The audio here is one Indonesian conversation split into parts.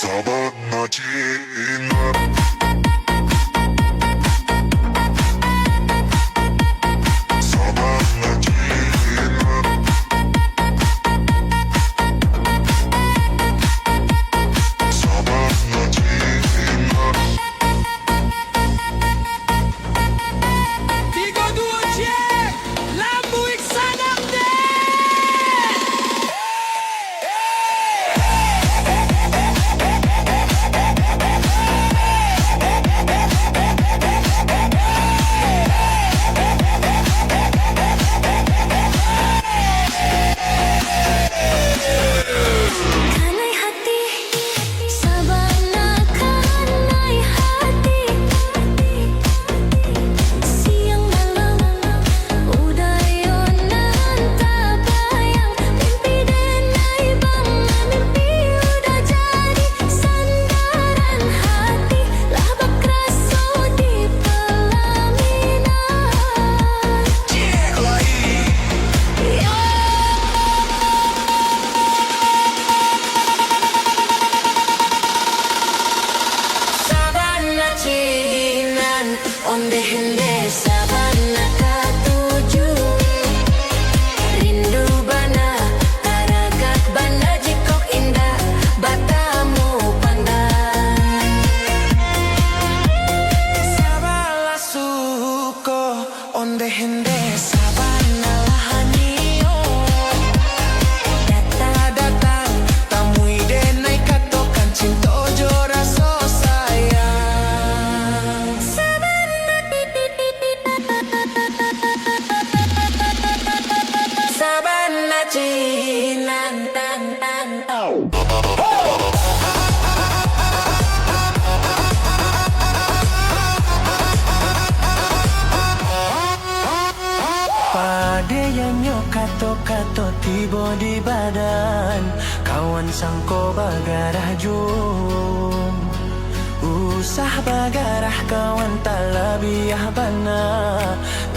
Sabana Cina. Onde-hende sabana katuju, rindu bana taragat bana jikok indah batamu pandang. Sabala suko onde-hende sabana lahanio, datang tamui denai katokan cinta jora so sayang. Sabana Cina, tan tan oh. Padeyanyo kato-kato tibo di badan, kawan sangko bagarah jum. Usah bagarah kawan talabiah bana,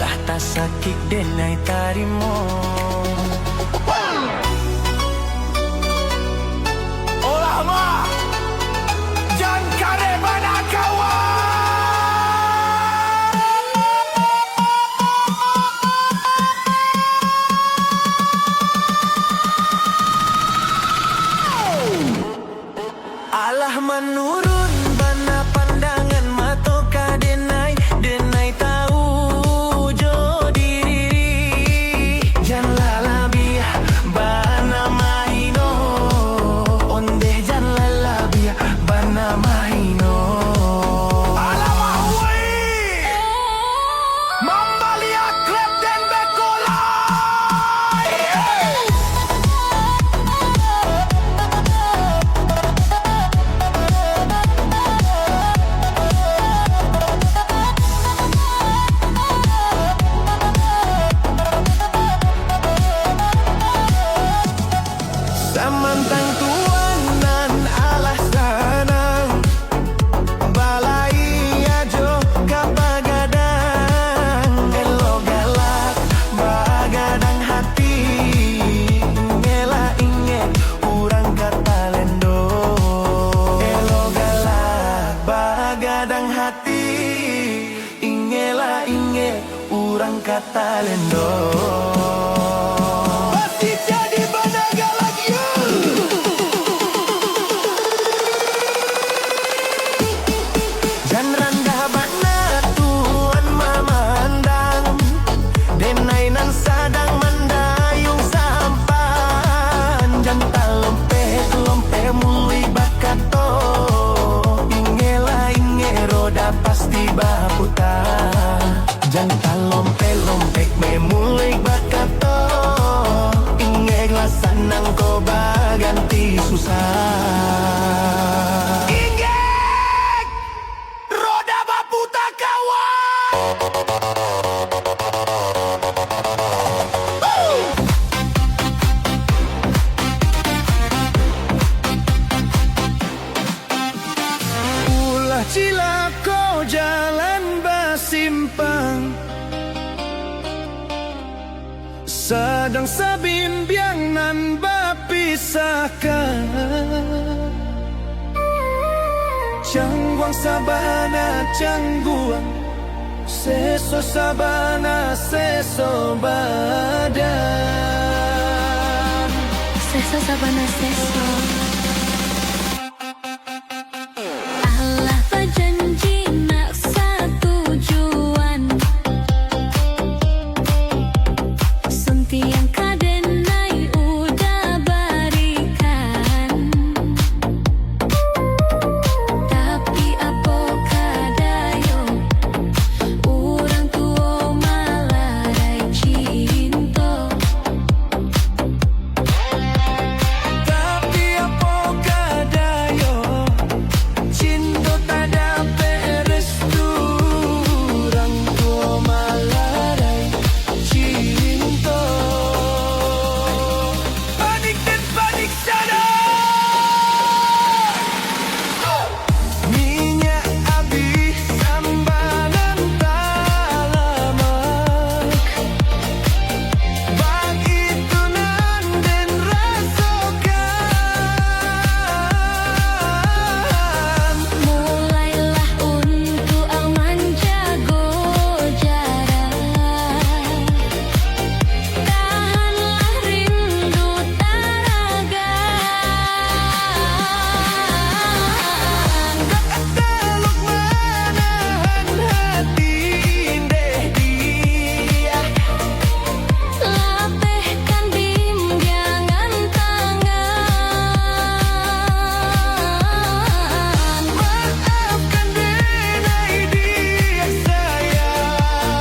lah tak sakit denai tarimo. Olah ma, jangan kare bana kawan. Alah menurun bana pandangan matoka denai tahu jo diri. Jangan labiah bana maino, onde jangan labiah bana maino. Alah mahui mambalia klep dan bekolai. Samantang tuanan alah sanang, balai ajo kapagadang, elo galak bagadang hati, ngela inget urang katalendo. Elo galak bagadang hati, ingela inget urang katalendo. Pasti jadi banaga lagi ya. Jan randah bana tuan mamandang, denai nan sadang mandayung sampan. Jan talompe muli bakato, ingela ingero pasti baputa. Jan talompe me muli bakato, ingela sanang ko baganti susah. Ingek roda baputa kawan. Ulah cilako jalan basimpang, sedang sabimbiang nan bapisahkan. Cangguang sabana cangguang, seso sabana seso badan. Seso sabana seso. Allah berjanji nak setujuan, sunti yang kadenai udah berikan. Tapi apa kadayo, orang tua malarai cinta. Tapi apa kadayo, cinta tak dapat restu, orang tua malarai cinta. Panik dan panik sana. Minyak habis sambalan tak lama, begitu nanden rasakan. Mulailah untuk aman jago jarak, tahanlah rindu taragan. Teluk menahan hati deh dia, Lapehkan bimbingan tangan. maafkan denai dia sayang.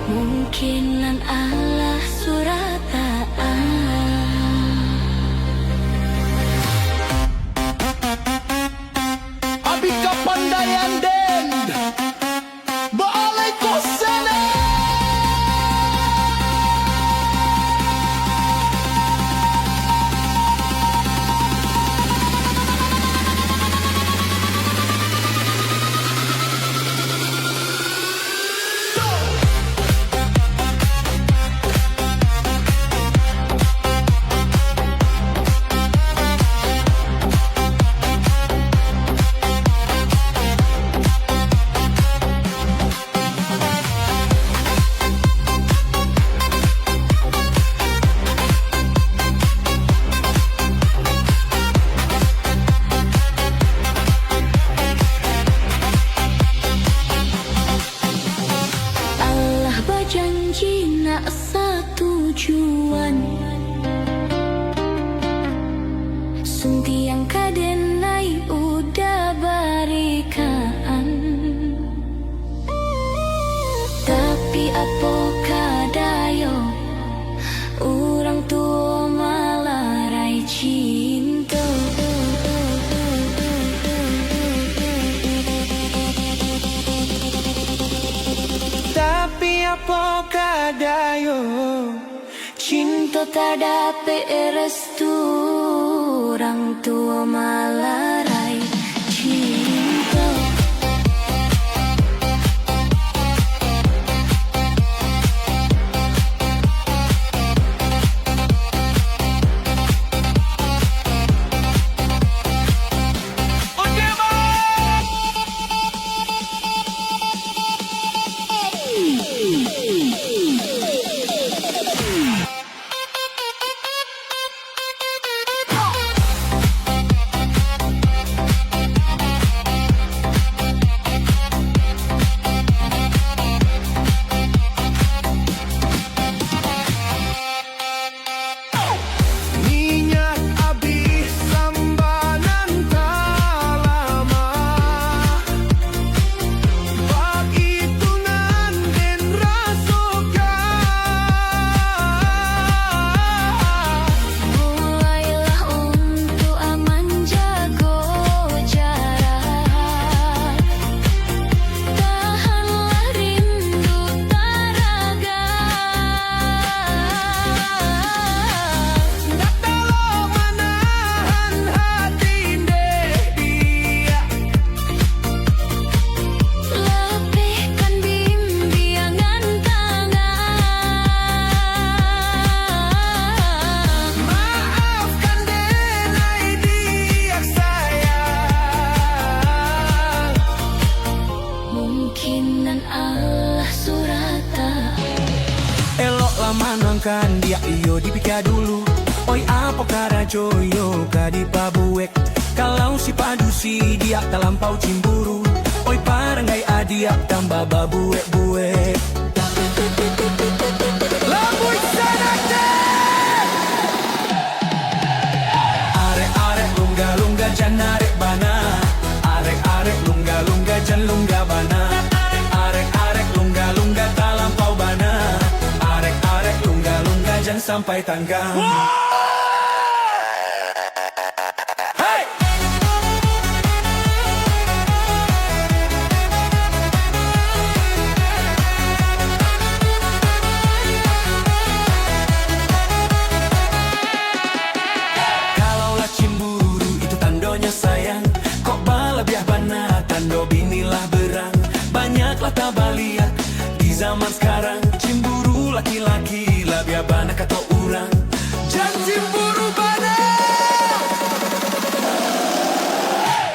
Mungkinan Allah surataan. Abi kapandaian den, Waalaikumsalam. Allah berjanji nak setujuan, sunti yang kadenai udah berikan. Tapi apa kadayo, orang tua malarai cinta. Tapi apa kadayo, Cinta tak dapat restu, orang tua malarai cinta. sungkan dia iyo dipikir dulu. Oi apa kara joyo kadi pabuek. Kalau si padusi dia terlampau cimburu. Oi parangai adia tambah babuek-buek. Lambui sanate. Arek-arek lungga-lungga jan arek bana. Arek-arek lungga-lungga jan lungga bana. Arek-arek lungga-lungga terlampau bana. Arek-arek lungga-lungga jan sampai tanggang. Sayang, kok bala biah bana tando binilah berang. Banyaklah tabaliat di zaman sekarang. Cimburu laki-laki lah biah bana kata orang. Jangan cimburu bana.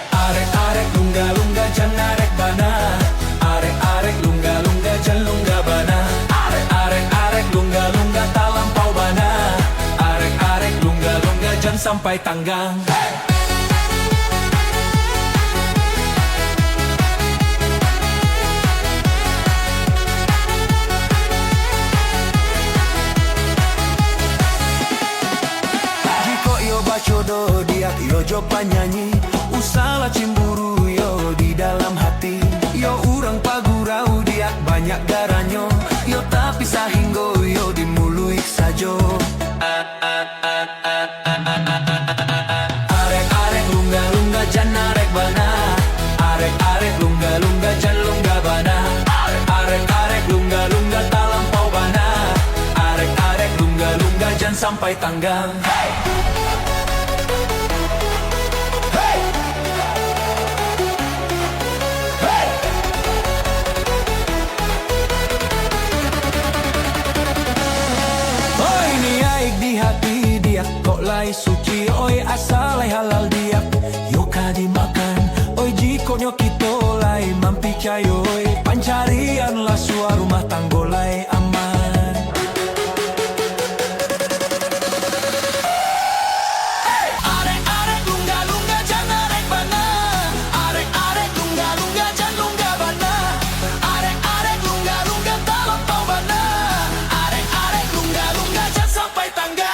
Arek-arek lungga-lungga jan arek bana. Arek-arek lungga-lungga jan lungga bana. Arek-arek lungga-lungga talampau bana. Arek-arek lungga-lungga jan sampai tanggang. Jodoh dia yo jopa nyanyi. Usalah cimburu yo di dalam hati. Yo urang pagurau dia banyak garanyo. Yo tapi sahinggo yo dimuluik sajo. Arek-arek lungga-lungga jan arek bana. Arek-arek lungga-lungga jan lungga bana. Arek-arek lungga-lungga talampau bana. Arek-arek lungga-lungga jan sampai tanggang. Hati dia kok lai suci. Oi asal lai halal dia yo kadi makan. Oi jiko nyokito lai mampi cayoy. Pancarian lah sua rumah tanggo lai aman. Arek-arek lungga-lungga jan arek bana. Arek-arek lungga-lungga jan lungga bana. Arek-arek lungga-lungga talampau bana. Arek-arek lungga-lungga jan sampai tangga.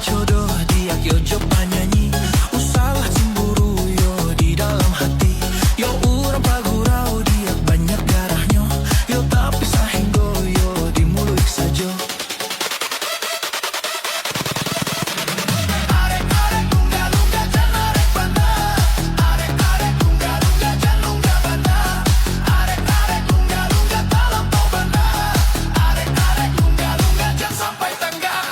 Jodoh dia yo jopa nyanyi. Usalah cimburu yo di dalam hati. Yo urang pagurau dia banyak garahnya. Yo tapi sahinggo yo dimuluik sajo. Arek-arek lungga-lungga jan arek bana. Arek-arek lungga-lungga jan lungga bana. Arek-arek lungga-lungga talampau bana. Arek-arek lungga-lungga jan sampai tanggang.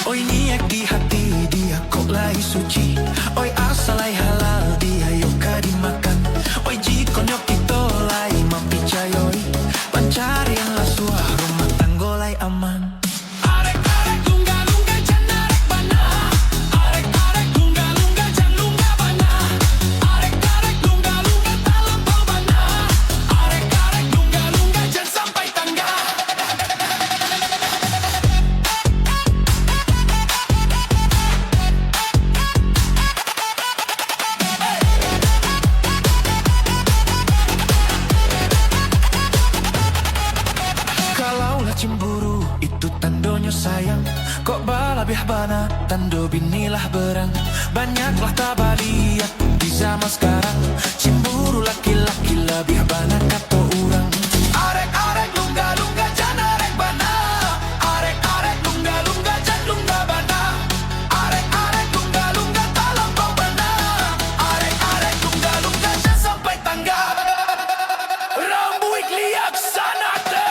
Oi niat di hati dia kok lai suci. Oi asal lai halal dia yo kadi makan. Oi jiko nyokito lai mampi cayoy. Pancarian lah sua rumah tanggo lai aman. Arek-arek lungga-lungga jan arek bana. Arek-arek lungga-lungga jan lungga bana. Arek-arek lungga-lungga talampau bana. Arek-arek lungga-lungga jan sampai tangga. Cemburu itu tandonya sayang. Kok bala biah bana tando binilah berang. Banyaklah tabaliat di zaman sekarang. Cimburu laki-laki lah biah bana kata orang. Arek-arek lungga-lungga jan arek bana. Arek-arek lungga-lungga jan lungga bana. Arek-arek lungga-lungga talampau bana. Arek-arek lungga-lungga jan sampai tangga. Rambuik liak sanate.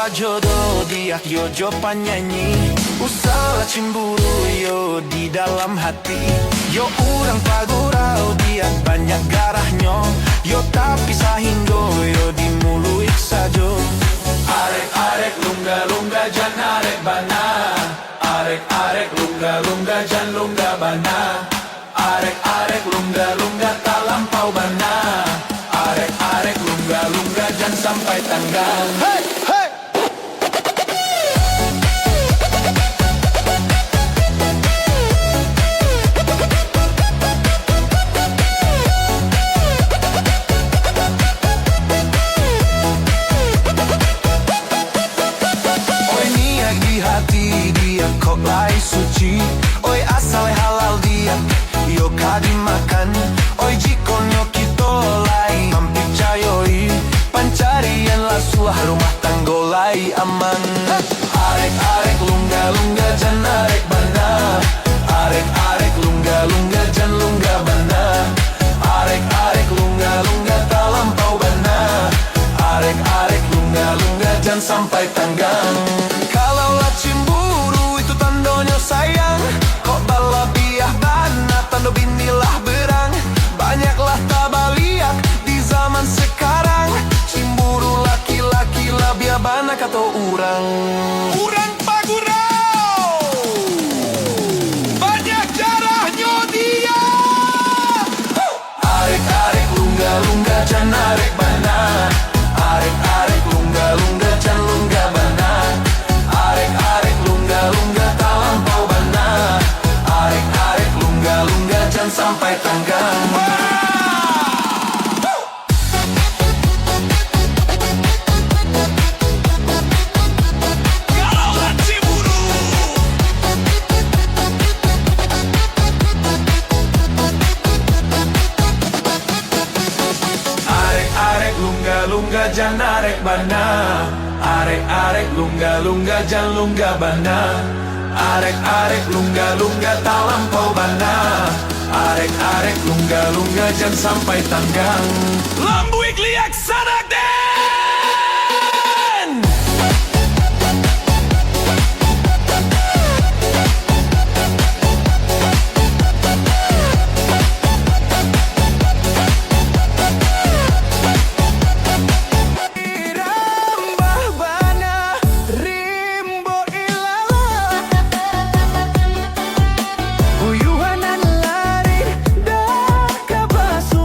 lupa jodoh dia Yojo penyanyi Usahlah cemburu yo di dalam hati Yo orang pagurau dia banyak garahnya Yo tapi sahinggo yo di mulut sajo Arek-arek lungga-lungga jan arek bana Arek-arek lungga-lungga jan lungga bana Arek-arek lungga-lungga tak lampau bana Arek-arek lungga-lungga jan sampai tanggal Hey! Hey! Oi niat di hati dia kok lai suci Oi asal halal dia yo kadimakan Oi jikonyo kita lai mampir cayoi Pancarian lah suah rumah tanggo lai aman Arek-arek lungga-lungga jan arek bana Arek-arek lungga-lungga jan lungga bana Arek-arek lungga-lungga tak lampau bana Arek-arek lungga-lungga jan sampai tanggang Kalau lah cemburu itu tandanya sayang Kok balabiah bana tanda binilah berang Banyaklah tabaliak di zaman sekarang Cemburu laki-laki lah biar bana kata orang Urang pagurau banyak jarahnya dia Arek-arek lungga-lungga jan arek bana Arek-arek lungga-lungga jan lungga bana Arek-arek lungga-lungga tak lampau bana Arek-arek lungga-lungga jan sampai tanggang Arek-arek lungga-lungga jan arek bana Arek-arek lungga-lungga jan lungga bana Arek-arek lungga-lungga tak lampau bana Arek-arek lungga-lungga jan sampai tanggang Lambuik liak sanak den Irambah bana rimbo ilala Uyuhanan lari dah kabasu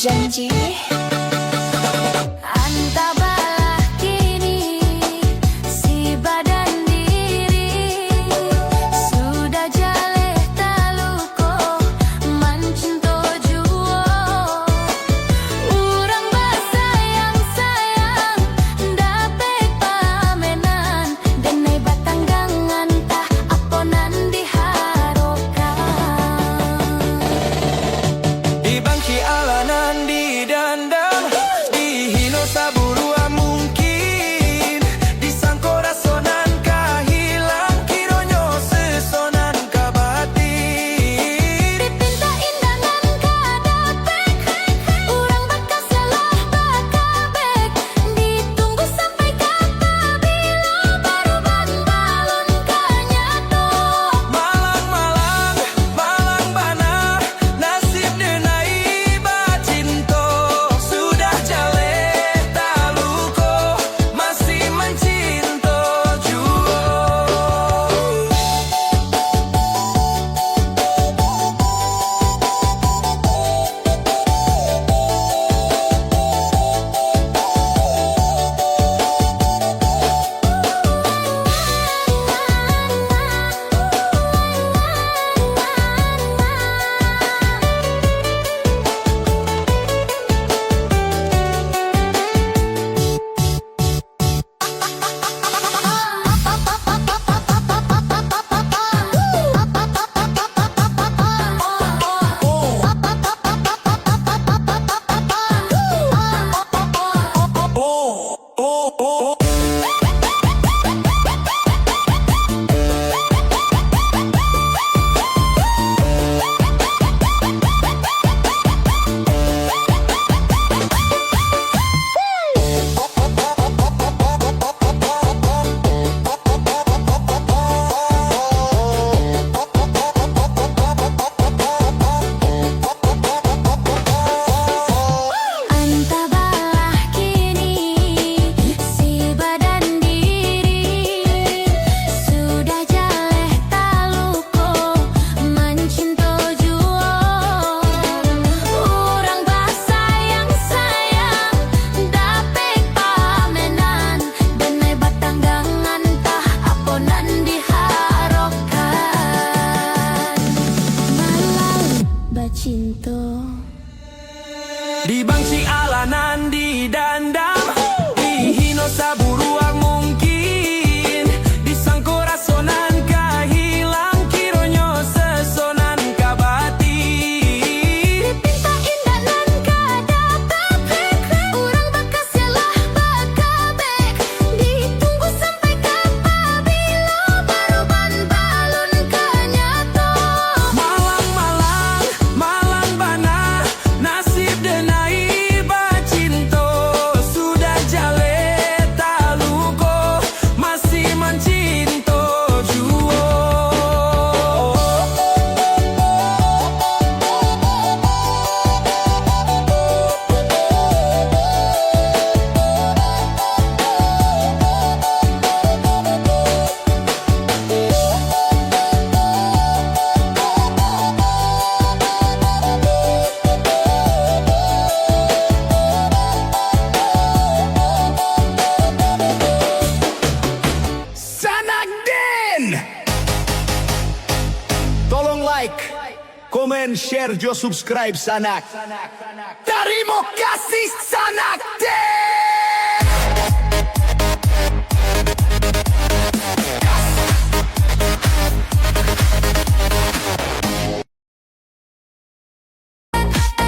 Janji Anta balah kini si badan diri sudah jaleh taluko mancinto juo urang basayang sayang dapet pamenan denai batanggangan tah aponan diharokan Di bangki alanan di dandang dihino saburua mungkin disangko rasonan kahilang kironyo sesonan kabatin dipinta indangan kadapek urang bakas yalah bakabek ditunggu sampai kapabila baru balon kanyato Malang-malang, malang bana nasib denai bacinto sudah jale taluko masih mencinto juo Anta balah kini si badan diri sudah jaleh taluko mancinto juo urang basayang sayang dapet pamenan denai batanggangan tah aponan diharokan malang bacinto Di bangsi alanan di dandang dihino saburua mungkin disangko rasonan kahilang kironyo sesonan kabati dipinta indanan kadapek urang bakas yalah bakabek ditunggu sampai kapabila baru balon kanyato Malang-malang, malang bana nasib denai bacinto sudah jale taluko masih mencinto juo Sanak din! Tolong like, komen, share, jo subscribe Sanak. Terima kasih Sanak din!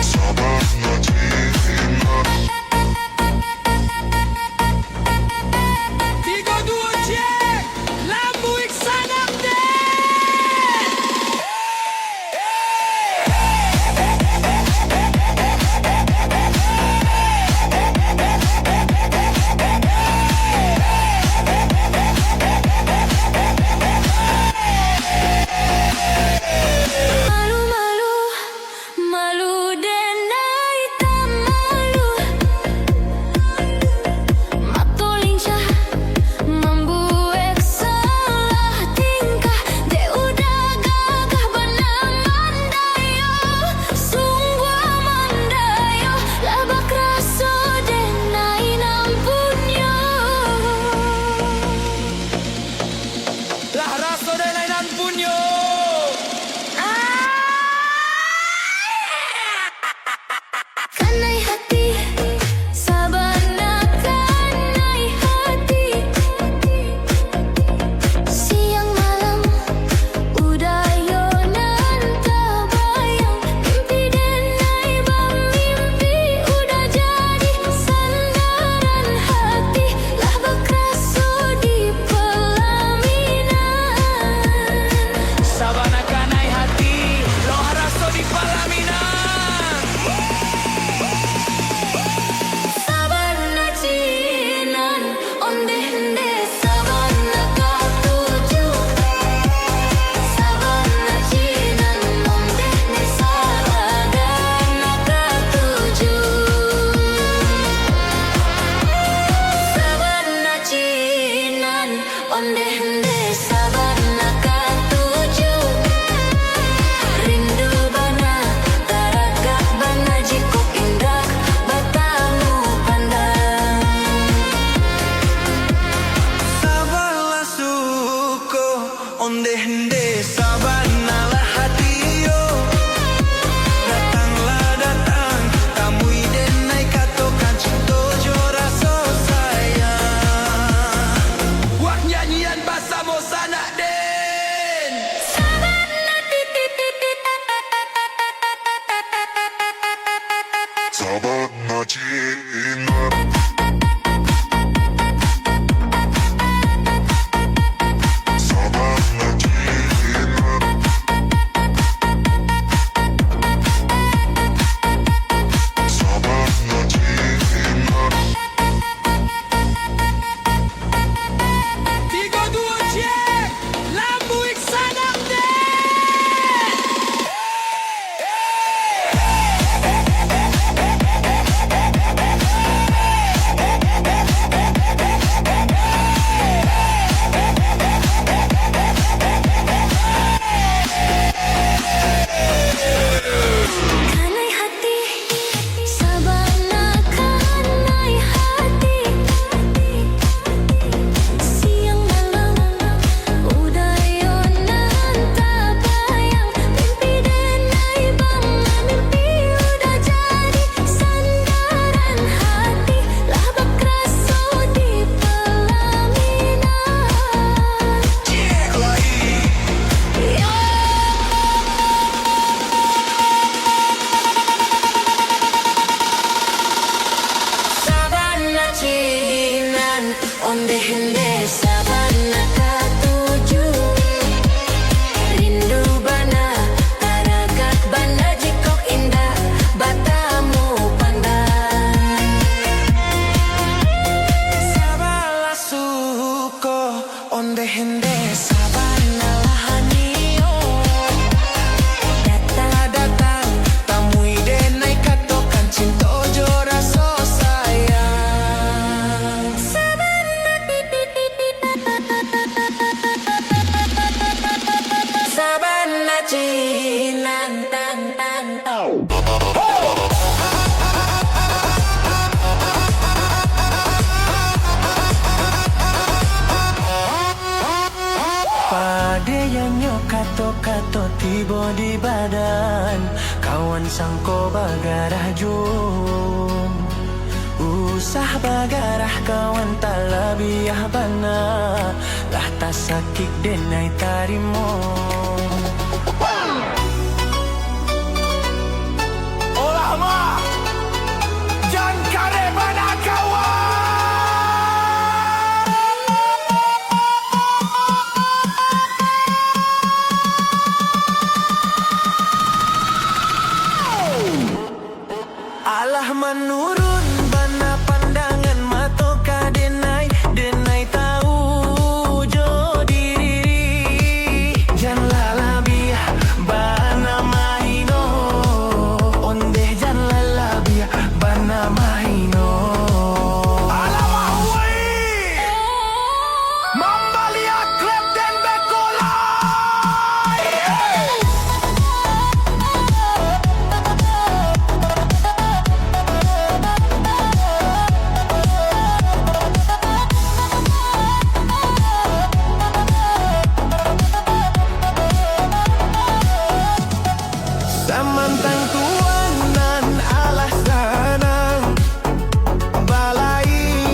Sabarnya Cina. Tiga dua cek lambu iksanak deh sahabat Cina. Sahabat Cina. Sahabat Cina. 3, 2, cek Lambu Iksanak Den. Kanai hati, sabana kanai hati. Siang malam, udayonan tak bayang. Mimpi denai bangun, mimpi udah jadi sandaran hati. Lah bakraso di pelaminan. Sabana cinan, onde hende sabana katuju. Rindu bana, taragat bana jikok indah, batamu pandang. Sabala suko onde hende sabana lahanio. Datang tamui denai katokan cinta ojo raso sayang. Sabana cinan tan tan tau. Pade yang kato-kato tiba di badan. Kawan sangko bagarah jum. Usah bagarah kawan tak lebih bana. Lah tak sakit denai tarimo. Olah ma, jangan kare mana kawan. Alah menurun bana pandangan matoka denai. Denai tahu jo diri. Jangan labia bana mahino. Onde jangan labia bana mahino. Alamak woi, mambalia klep dan bekolai. Samantang tuanan alah sanang. Balai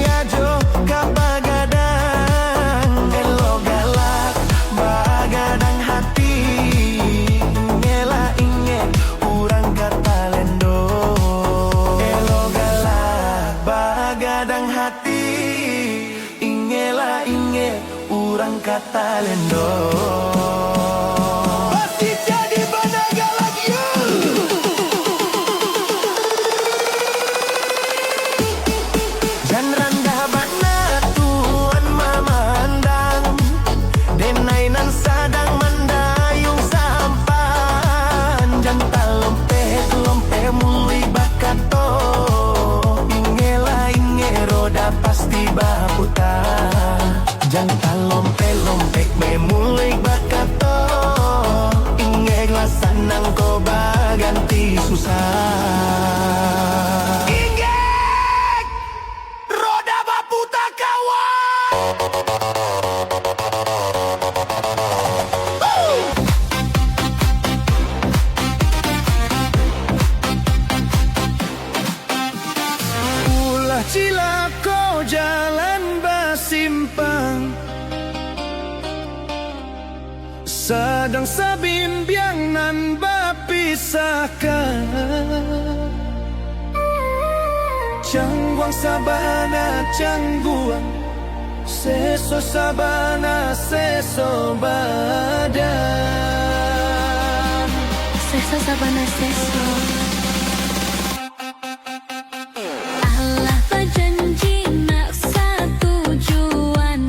ajo kapagadang. Elo galak bagadang hati. Ngela inge urang katalendo. Elo galak bagadang hati. Ingela inge urang katalendo. Pasti jadi bana galak ya. Dan rendah bana tuan mamandang. Denai nan sadang mendayung sampan. Jantan lompe muli bakato. Ingela inge roda pasti baputa. Jantan lompe me muli bakato. Inge sanang ko baganti susah. Inggek, roda baputa kawan. Ulah cilako jalan basimpang. Sedang sabimbiang nan bapisahkan. Cangguang sabana cangguang, seso sabana seso badan. Seso sabana seso. Allah berjanji nak satu tujuan.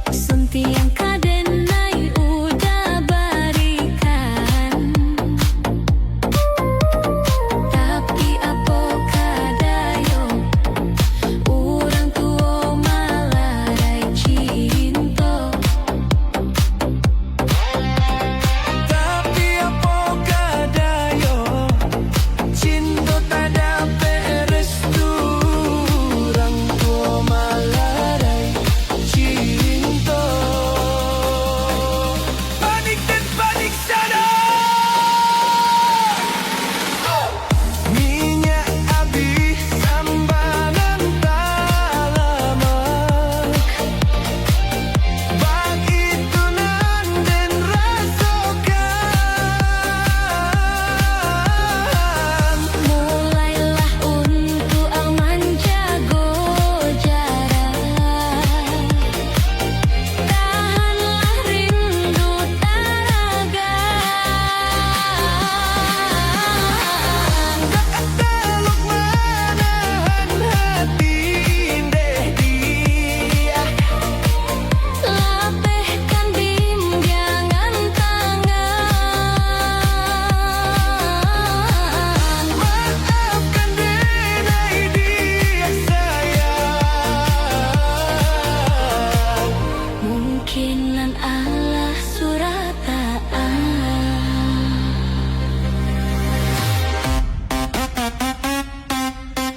Sunti yang kadenai udah berikan. Tapi apa kadayo, orang tua malarai cinta. Tapi apa kadayo, cinta tak dapat restu, orang tua malarai cinta. Panik dan panik sana. Minyak habis, sambanan tak lama. Bagi tunan dan rasakan. Mulailah untuk aman jago jarak. Tahanlah rindu taragan. Teluk menahan hati deh dia. Lapehkan bimbingan tangan. Maafkan denai dia sayang. Mungkinan Allah surataan.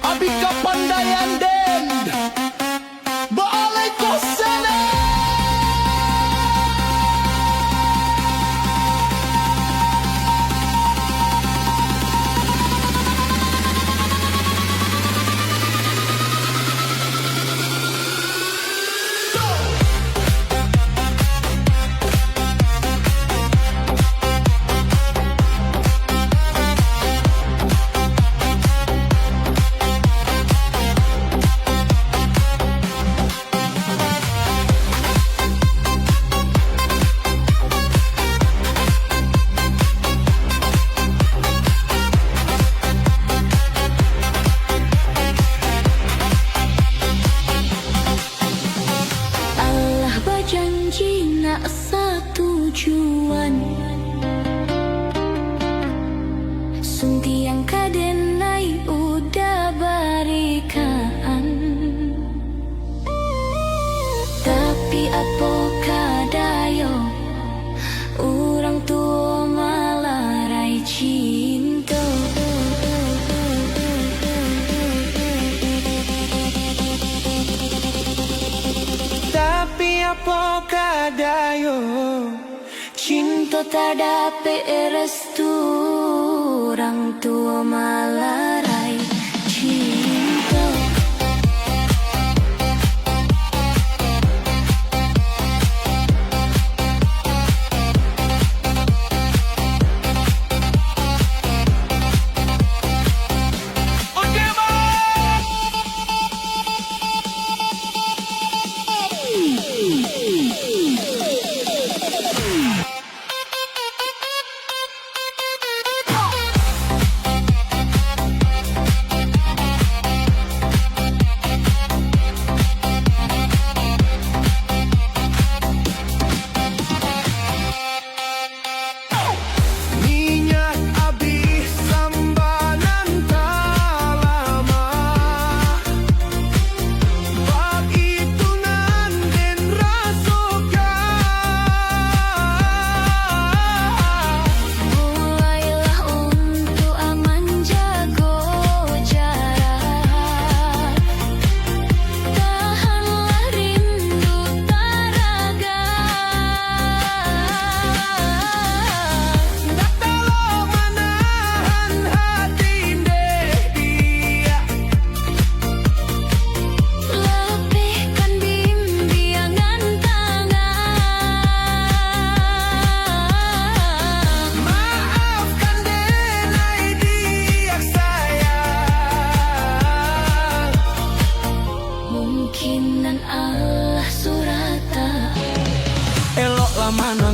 Abi Kapandayan Den Waalaikumsalam. Allah berjanji nak satu tujuan. Sunti yang kadenai udah berikan. Tapi apa kadayo, orang tua malarai cinta. Tapi apa kadayo, Cinta tak dapat restu, orang tua malarai cinta.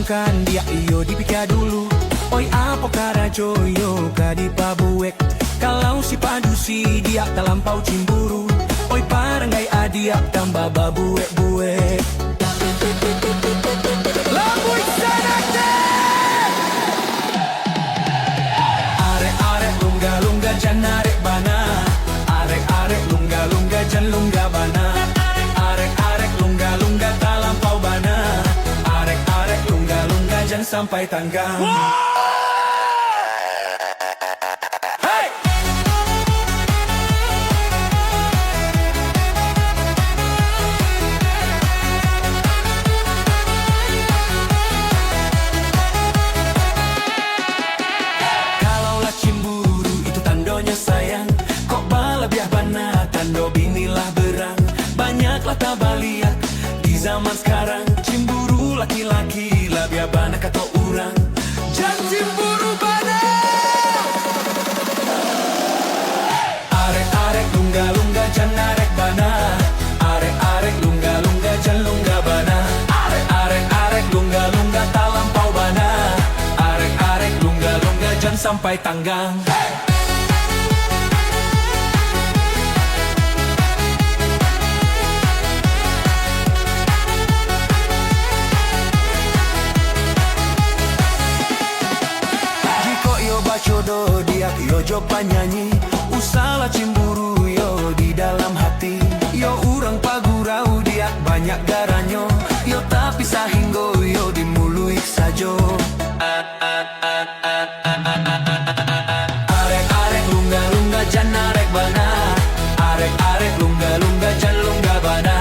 perjuangkan dia iyo dipikir dulu. Oi apa kara joyo kadi pabuek. Kalau si padusi dia terlampau cemburu. Oi parangai adia tambah babuek-buek. Lampu sanate. Arek-arek lungga-lungga jan arek bana. Arek-arek lungga-lungga jan lungga bana. Arek-arek lungga-lungga terlampau bana. Arek-arek lungga-lungga jan sampai tanggang. Sayang, kok bala biah bana tando binilah berang. Banyaklah tabaliat di zaman sekarang. Cemburu laki-laki lah biah bana kata orang. Jangan cemburu bana. Arek-arek lungga-lungga jangan arek bana. Arek-arek lungga-lungga jangan lungga bana. Arek-arek lungga-lungga tak lampau bana. Arek-arek lungga-lungga jangan sampai tanggang. Jodoh dia yo jo panyanyi. Usalah cemburu yo di dalam hati. Yo urang pagurau dia banyak garanyo. Yo tapi sahinggo yo dimului sajo. Arek-arek lungga-lungga jan arek bana. Arek-arek lungga-lungga jan lungga bana.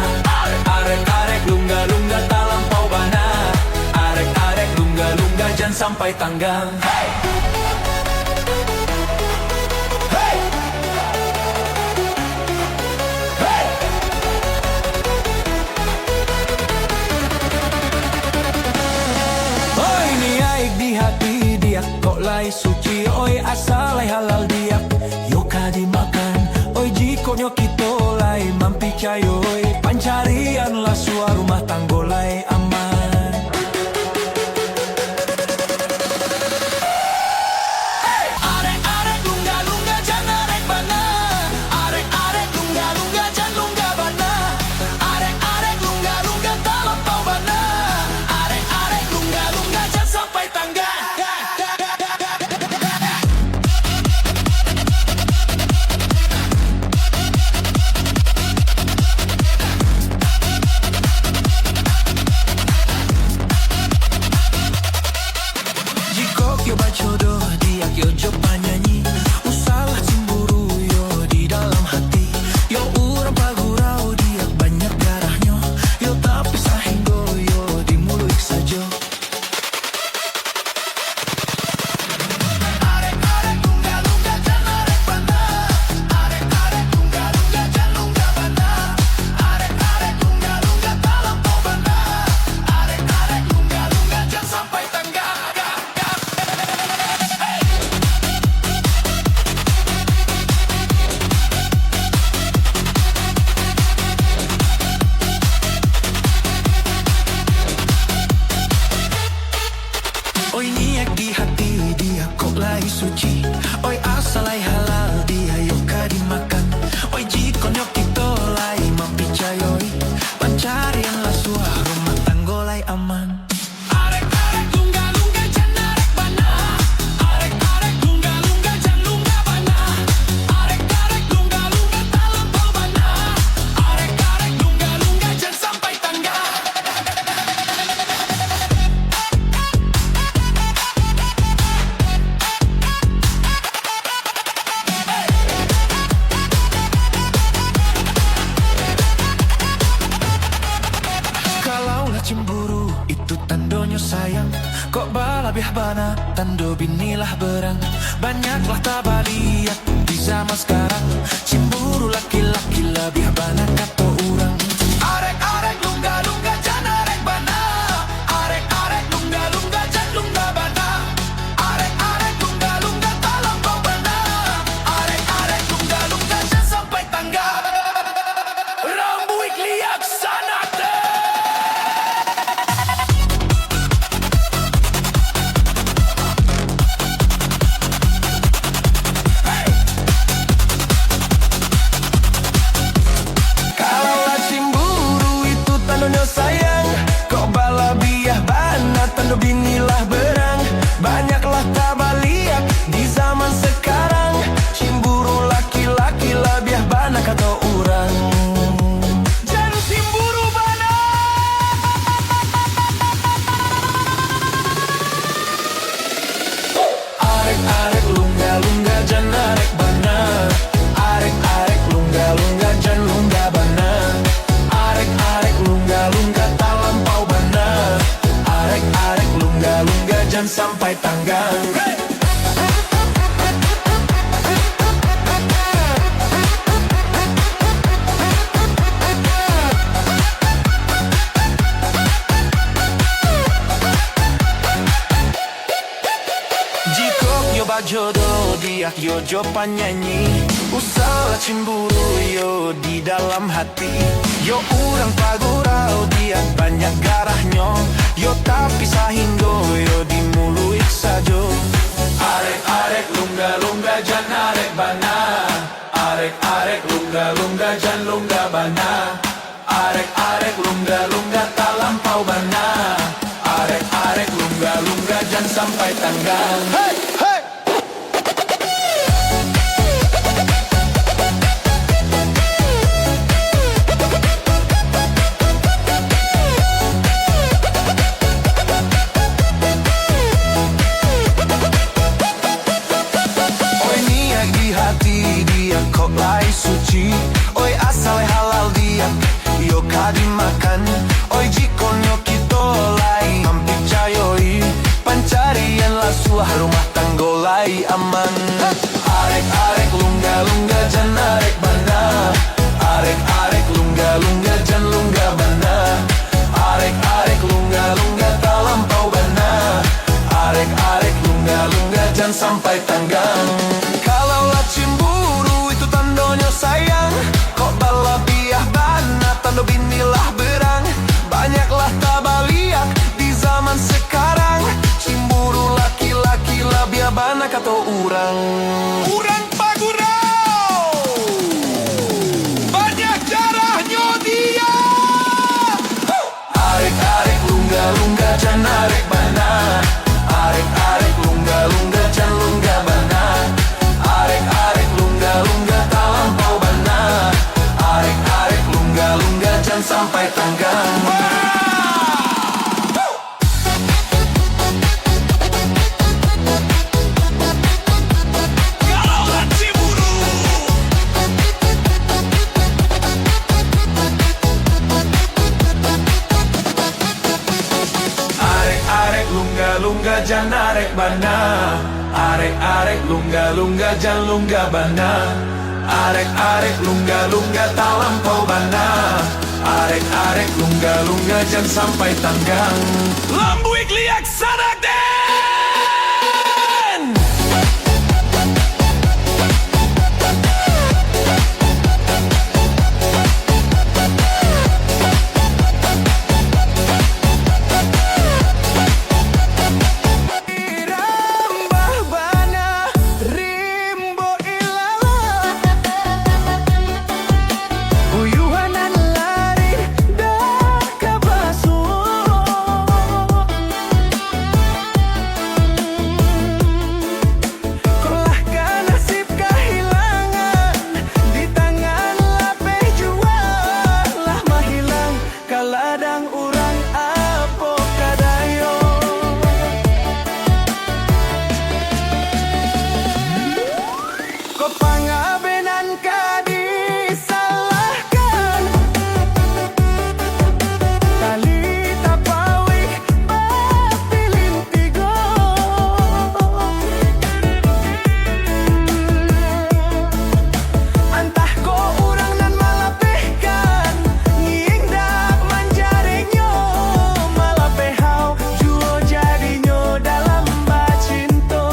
Arek-arek lungga-lungga tak lampau bana. Arek-arek lungga-lungga jan sampai tanggang. Di hati dia kok lai suci. Oi asal lai halal dia yo kadi makan. Oi jikonyo kito lai mampi cayo. Oi pancarian lah sua rumah tanggo lai aman. Arek-arek lungga-lungga jan arek bana. Arek-arek lungga-lungga jan lungga bana. Arek-arek lungga-lungga tak lampau bana. Arek-arek lungga-lungga jan sampai tangga. Yo bacodo dia yo jo panyanyi. Usalah cemburu yo di dalam hati. Yo urang pagurau dia banyak darahnya. Yo tapi sahinggo yo dimuluik sajo. Arek-arek lungga-lungga jan arek bana. Arek-arek lungga-lungga jan lungga bana. Arek-arek lungga-lungga tak lampau bana. Arek-arek lungga-lungga jan sampai tangga. Oi niat di hati dia kok lai suci. Oi asal lai halal dia yo kadi makan. Oi jikon yo kito lai mampi cayoi. Pancarian lah sua rumah tanggo lai aman. Arek-arek lungga-lungga jan arek bana. Arek-arek lungga-lungga jan lungga bana. Arek-arek lungga-lungga tak lampau bana. Arek-arek lungga-lungga jan sampai tangga. Cemburu itu tandonyo sayang. Kok bala biah bana tando binilah berang. Banyaklah tabaliat di zaman sekarang. Cemburu laki-laki lah biah bana kata orang. Arek-arek lungga-lungga jan arek bana. Arek-arek lungga-lungga jan lungga bana. Arek-arek lungga-lungga tak lampau bana. Arek-arek lungga-lungga jan sampai tangga. Rambuik liak sanate. biak yo jo panyanyi. Usahlah cemburu yo di dalam hati. Yo urang pagurau dia banyak garahnya. Yo tapi sahingo yo di muluik sajo. Arek-arek lungga-lungga jan arek bana. Arek-arek lungga-lungga jan lungga bana. Arek-arek lungga-lungga tak lampau bana. Arek-arek lungga-lungga jan sampai tanggang. Hey, hey. Oi niat di hati dia kok lai suci. Oi asal halal dia yo kadi makan. Oi jikonyo kita lai hampir cayoi. Pancarian lah suah rumah tanggo lai aman. Arek-arek lungga-lungga jan arek bana. Arek-arek lungga-lungga jan lungga bana. Arek-arek lungga-lungga tak lampau bana. Arek-arek lungga-lungga jan sampai tanggang. Kalaulah cemburu itu tandanya sayang. Kok balabiah bana tanda binilah berang. Banyaklah tabaliak di zaman sekarang. Cemburu laki-laki lah biar bana kata urang. Urang pagurau. Banyak caranya dia. Arek-arek lungga-lungga jan arek bana. Arek-arek lungga-lungga jan lungga bana. Arek-arek lungga-lungga tak lampau bana. Arek-arek lungga-lungga jan sampai tanggang. Kalaulah cemburu. Arek-arek lungga-lungga jan arek bana. Arek-arek lungga-lungga jan lungga bana. Arek-arek lungga-lungga tak lampau bana. Arek-arek lungga-lungga jan sampai tanggang. Lambuik liak sanak den. Irambah bana rimbo ilala. Uyuhanan lari dah kabasuh. Kelahkan nasib kehilangan di tangan lapeh jual lah mahilang kaladang urang apo kadayo. Kau pangabenan ka disalahkan. Tali tapawik bapilin tigo. Antah ko urang nan malapehkan. Nging dak manjarinyo. Malapehau juo jadinyo dalam bacinto.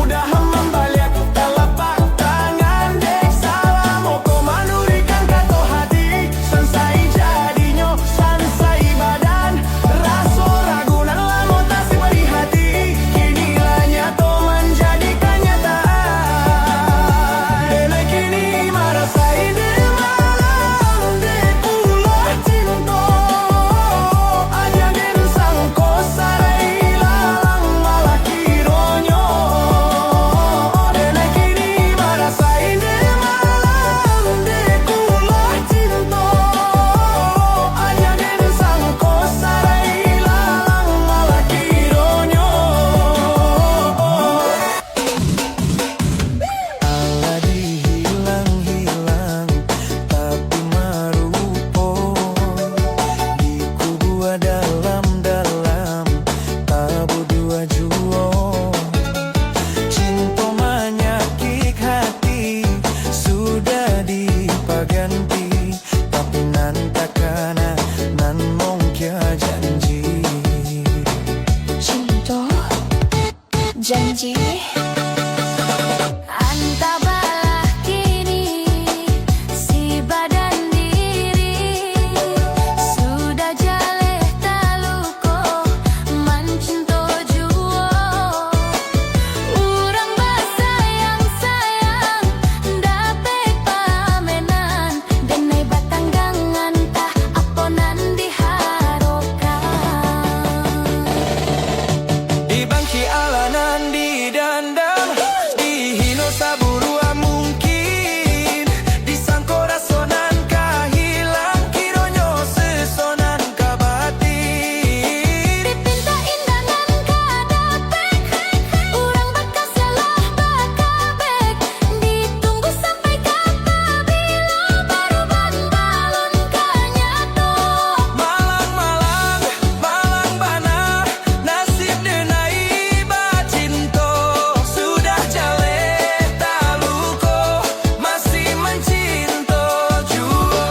mudah membalik telapak tangan dek salam moko manurikan kato hati sansai jadinya sansai badan raso ragunan lamo tasik beri hati kini lah nyato menjadi kenyataan dene kini marasai demalang dek ulah cinta aja den sangko sarai lalang malah kironyo dene kini marasai demalang dek ulah cinta aja den sangko sarai lalang malah kironyo ala dihilang-hilang tapi marupo di kubu dalam-dalam tabu dua juo cinta menyakit hati sudah dipaganti tapi nan takana nan mongkia janji Cinta janji Anta balah kini si badan diri sudah jaleh taluko mancinto juo urang basayang-sayang dapet pamenan denai batanggangan tah aponan diharokan di bangki alanan didandang dihino saburua mungkin disangko rasonan kahilang kironyo sesonan kabatin dipinta indangan kadapek urang bakas yalah bakabek ditunggu sampai kapabila baru balon kanyato malang-malang malang bana nasib denai bacinto sudah jaleh taluko masih mencinto juo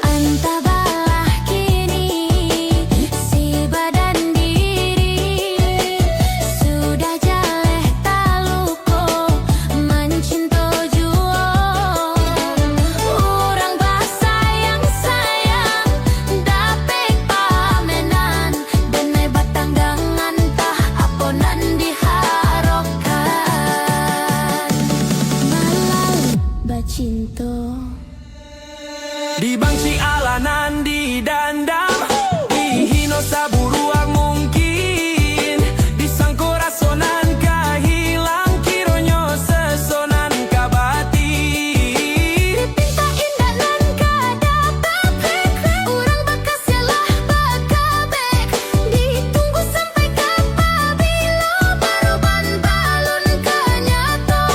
Anta balah kini si badan diri sudah jaleh taluko mancinto juo urang basayang-sayang dapet pamenan denai batanggangan tah aponan diharokan malang bacinto di bangsi alanan didandang dihino saburua mungkin disangko rasonan kahilang kironyo sesonan kabati dipinta indanan kadapek urang bakas yalah bakabek ditunggu sampai kapabila baru balon kanyato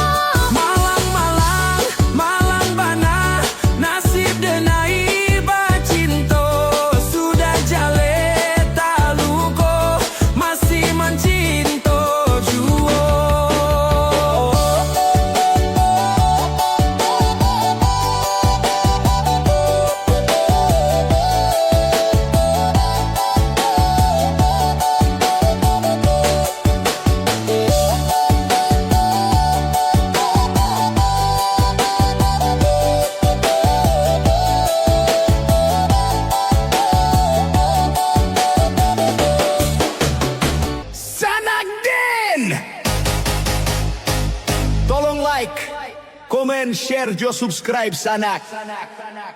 malang-malang malang bana nasib denai bacinto komen, share, jo subscribe sanak.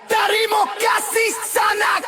Terima kasih sanak.